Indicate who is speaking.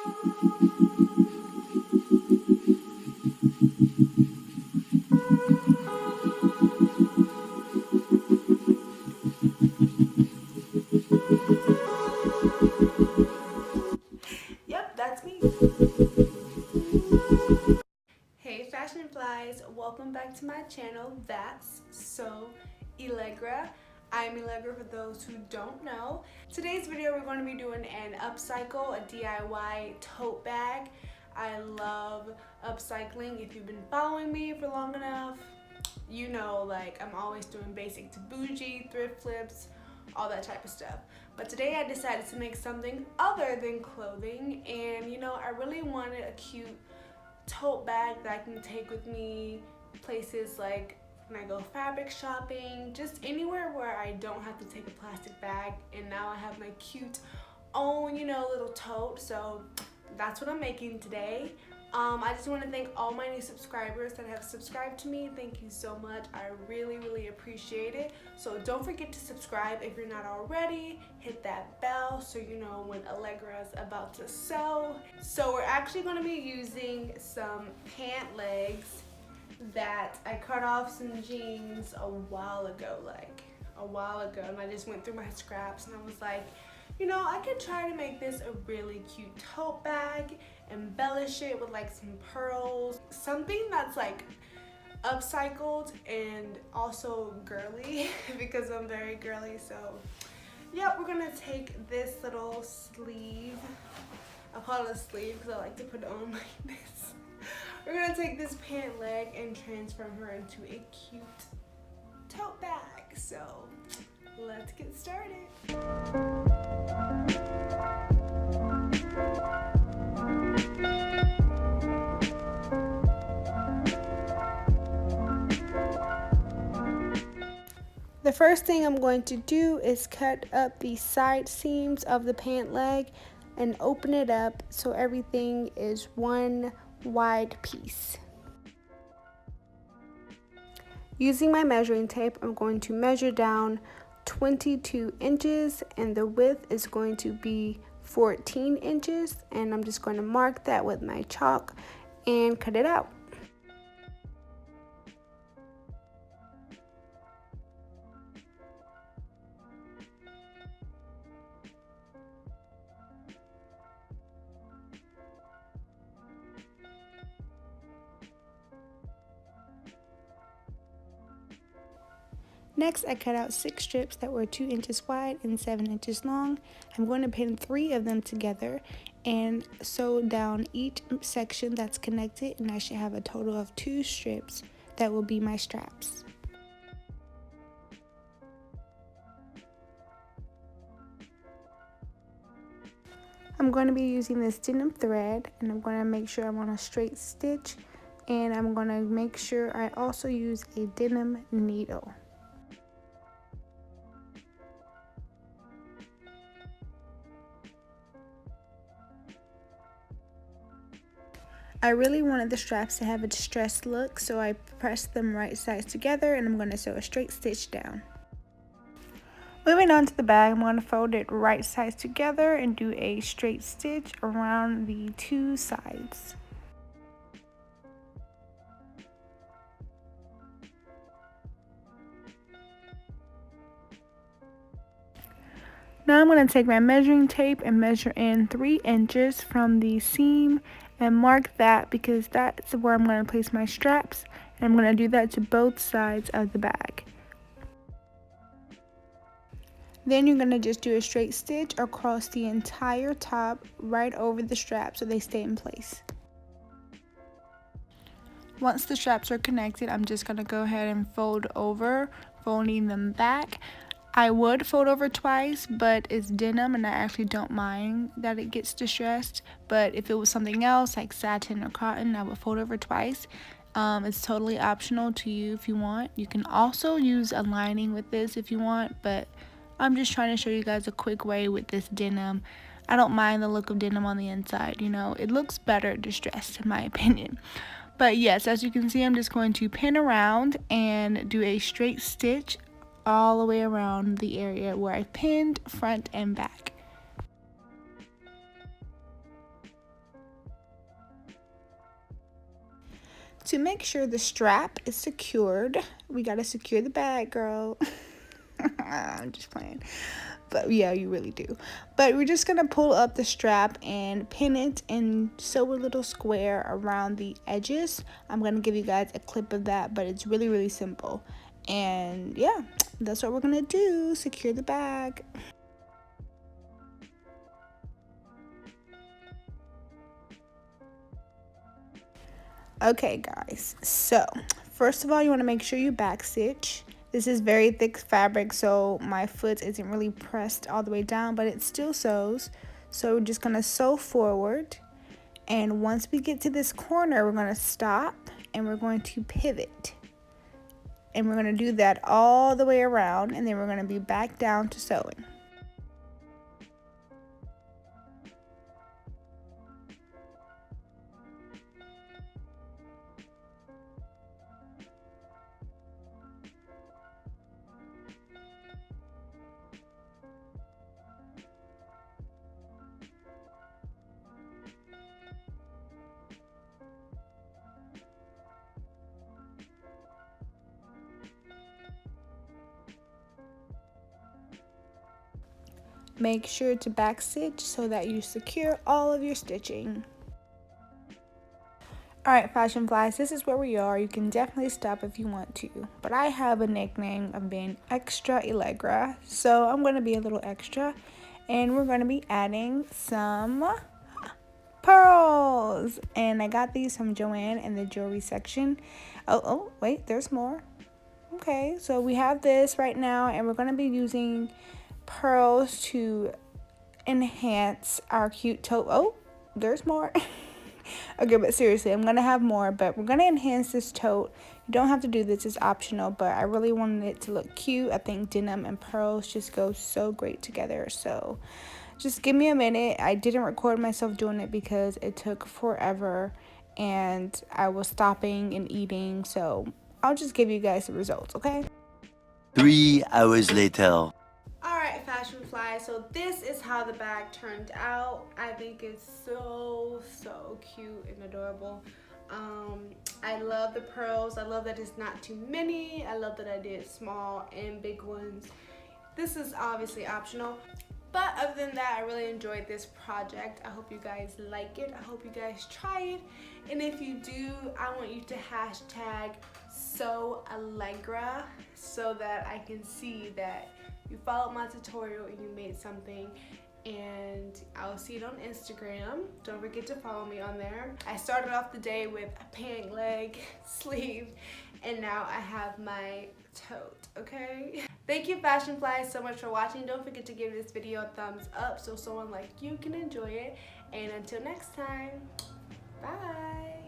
Speaker 1: Yep, that's me. Hey fashion flies, welcome back to my channel. That's so Allegra. I'm Allegra for those who don't know. Today's video we're going to be doing an upcycle, a DIY tote bag. I love upcycling. If you've been following me for long enough, you know, like, I'm always doing basic to bougie, thrift flips, all that type of stuff. But today I decided to make something other than clothing, and you know, I really wanted a cute tote bag that I can take with me places like when I go fabric shopping, just anywhere where I don't have to take a plastic bag. And now I have my cute own, you know, little tote. So that's what I'm making today. I just want to thank all my new subscribers that have subscribed to me. Thank you so much. I really appreciate it. So don't forget to subscribe if you're not already. Hit that bell so you know when Allegra's about to sew. So we're actually going to be using some pant legs that I cut off some jeans a while ago, and I just went through my scraps and I was like, you know, I could try to make this a really cute tote bag, embellish it with like some pearls, something that's like upcycled and also girly because I'm very girly. So yeah, we're gonna take this little sleeve, I'll call it a sleeve because I like to put it on like this. We're gonna take this pant leg and transform her into a cute tote bag. So let's get started. The first thing I'm going to do is cut up the side seams of the pant leg and open it up so everything is one wide piece. Using my measuring tape, I'm going to measure down 22 inches and the width is going to be 14 inches, and I'm just going to mark that with my chalk and cut it out. Next, I cut out 6 strips that were 2 inches wide and 7 inches long. I'm going to pin 3 of them together and sew down each section that's connected, and I should have a total of 2 strips that will be my straps. I'm going to be using this denim thread, and I'm going to make sure I'm on a straight stitch, and I'm going to make sure I also use a denim needle. I really wanted the straps to have a distressed look, so I pressed them right sides together and I'm going to sew a straight stitch down. Moving on to the bag, I'm going to fold it right sides together and do a straight stitch around the 2 sides. Now I'm going to take my measuring tape and measure in 3 inches from the seam and mark that because that's where I'm going to place my straps, and I'm going to do that to both sides of the bag. Then you're going to just do a straight stitch across the entire top right over the straps so they stay in place. Once the straps are connected, I'm just going to go ahead and fold over, folding them back. I would fold over twice, but it's denim and I actually don't mind that it gets distressed. But if it was something else like satin or cotton, I would fold over twice. It's totally optional to you if you want. You can also use a lining with this if you want, but I'm just trying to show you guys a quick way with this denim. I don't mind the look of denim on the inside, you know, it looks better distressed in my opinion. But yes, as you can see, I'm just going to pin around and do a straight stitch all the way around the area where I pinned, front and back. to make sure the strap is secured, we gotta secure the bag, girl. I'm just playing. But yeah, you really do. But we're just gonna pull up the strap and pin it and sew a little square around the edges. I'm gonna give you guys a clip of that, but it's really, really simple. And yeah, that's what we're gonna do, secure the bag. Okay guys, so first of all, you want to make sure you back stitch. This is very thick fabric, so my foot isn't really pressed all the way down, but it still sews. So we're just going to sew forward, and once we get to this corner, we're going to stop and we're going to pivot, and we're going to do that all the way around, and then we're going to be back down to sewing. Make sure to back stitch so that you secure all of your stitching. Alright, fashion flies, this is where we are. You can definitely stop if you want to, but I have a nickname of being extra Allegra, so I'm going to be a little extra, and we're going to be adding some pearls. And I got these from Joanne in the jewelry section. Oh, wait, there's more. Okay, so we have this right now, and we're going to be using pearls to enhance our cute tote. Oh, there's more. Okay, but seriously, I'm gonna have more, but we're gonna enhance this tote. You don't have to do this, it's optional, but I really wanted it to look cute. I think denim and pearls just go so great together, so just give me a minute. I didn't record myself doing it because it took forever and I was stopping and eating, so I'll just give you guys the results, okay?
Speaker 2: 3 hours later.
Speaker 1: Alright, fashion fly, so this is how the bag turned out. I think it's so cute and adorable. I love the pearls. I love that it's not too many. I love that I did small and big ones. This is obviously optional, but other than that, I really enjoyed this project. I hope you guys like it. I hope you guys try it, and if you do, I want you to hashtag #SewAllegra so that I can see that you followed my tutorial and you made something, and I'll see it on Instagram. Don't forget to follow me on there. I started off the day with a pant leg, sleeve, and now I have my tote, okay? Thank you, fashion flies, so much for watching. Don't forget to give this video a thumbs up so someone like you can enjoy it, and until next time, bye.